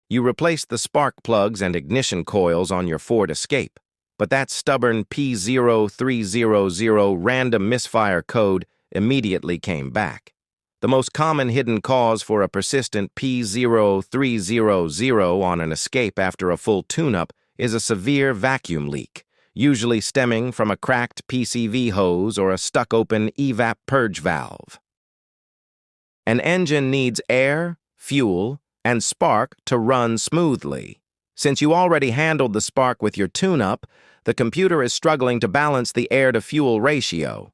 You replaced the spark plugs and ignition coils on your Ford Escape, but that stubborn P0300 random misfire code immediately came back. The most common hidden cause for a persistent P0300 on an Escape after a full tune-up is a severe vacuum leak, usually stemming from a cracked PCV hose or a stuck-open EVAP purge valve. An engine needs air, fuel, and spark to run smoothly. Since you already handled the spark with your tune-up, the computer is struggling to balance the air-to-fuel ratio.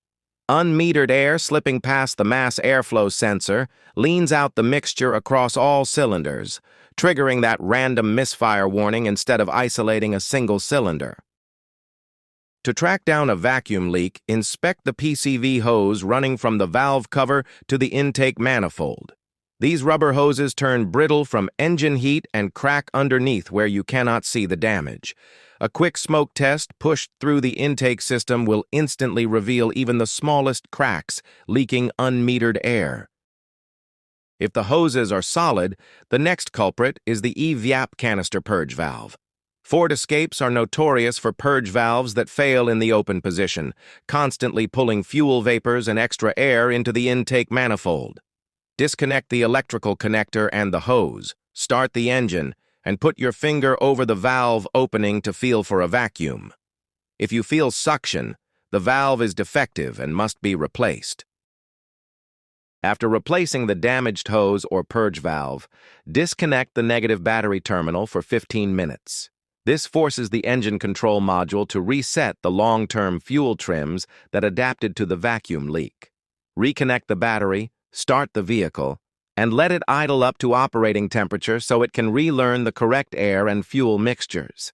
Unmetered air slipping past the mass airflow sensor leans out the mixture across all cylinders, triggering that random misfire warning instead of isolating a single cylinder. To track down a vacuum leak, inspect the PCV hose running from the valve cover to the intake manifold. These rubber hoses turn brittle from engine heat and crack underneath where you cannot see the damage. A quick smoke test pushed through the intake system will instantly reveal even the smallest cracks, leaking unmetered air. If the hoses are solid, the next culprit is the EVAP canister purge valve. Ford Escapes are notorious for purge valves that fail in the open position, constantly pulling fuel vapors and extra air into the intake manifold. Disconnect the electrical connector and the hose, start the engine, and put your finger over the valve opening to feel for a vacuum. If you feel suction, the valve is defective and must be replaced. After replacing the damaged hose or purge valve, disconnect the negative battery terminal for 15 minutes. This forces the engine control module to reset the long-term fuel trims that adapted to the vacuum leak. Reconnect the battery, start the vehicle, and let it idle up to operating temperature so it can relearn the correct air and fuel mixtures.